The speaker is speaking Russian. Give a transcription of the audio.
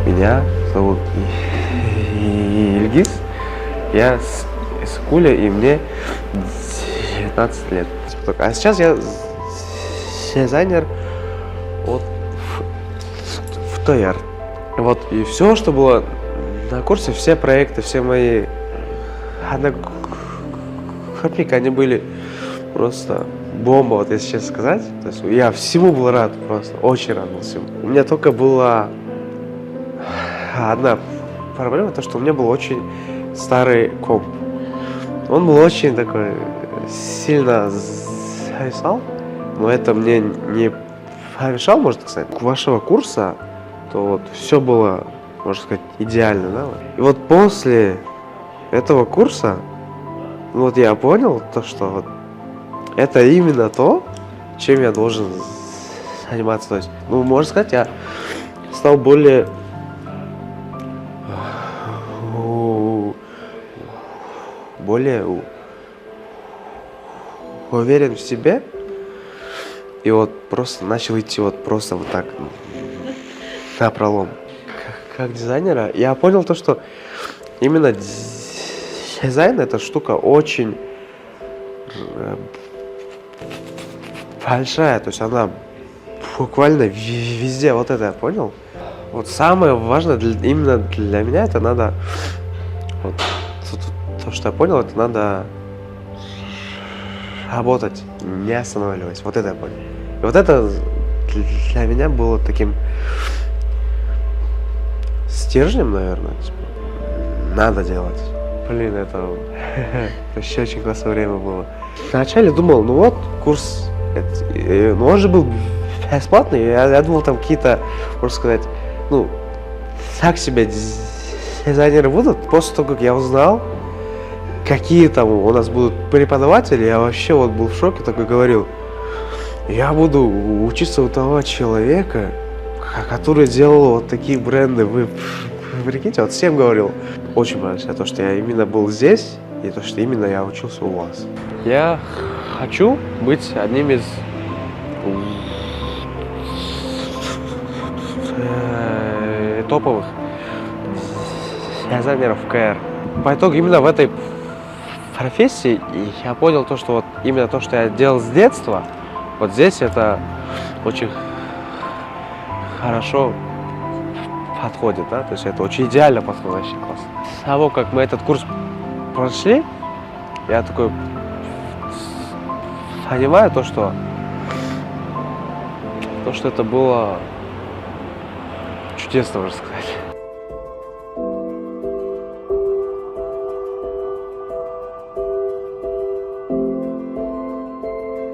Меня зовут Ильгиз. Я с Куля, и мне 19 лет. А сейчас я дизайнер от ФТР. Вот, и все, что было на курсе, все проекты, все мои одногруппники, они были просто бомба, вот если честно сказать. То есть я всему был рад, просто очень рад был всему. У меня только была одна проблема, то, что у меня был очень старый комп. Он был очень такой, сильно зависал, но это мне не помешало, можно сказать. К вашего курса, то вот все было, можно сказать, идеально, да? И вот после этого курса, вот я понял то, что вот это именно то, чем я должен заниматься. То есть, ну, можно сказать, я стал более уверен в себе. И вот просто начал идти вот просто вот так напролом. Как дизайнера я понял то, что именно дизайн — эта штука очень большая. То есть она буквально везде. Вот это я понял. Вот самое важное именно для меня, это надо... Вот, то, что я понял, это надо работать, не останавливаясь. Вот это я понял. И вот это для меня было таким стержнем, наверное. Типа, надо делать. Блин, это вообще очень классное время было. Вначале думал, ну вот, курс, ну он же был бесплатный. Я думал, там какие-то, можно сказать, ну, так себе дизайнеры будут. После того, как я узнал, какие там у нас будут преподаватели, я вообще вот был в шоке, такой говорил, я буду учиться у того человека, который делал вот такие бренды. Вы прикиньте, вот всем говорил. Очень понравилось то, что я именно был здесь, и то, что именно я учился у вас. Я хочу быть одним из топовых дизайнеров КР. По итогу именно в этой профессии я понял то, что вот именно то, что я делал с детства, вот здесь это очень хорошо подходит, да, то есть это очень идеально подходит, вообще классно. С того, как мы этот курс прошли, я такой понимаю то, что это было чудесно, можно сказать.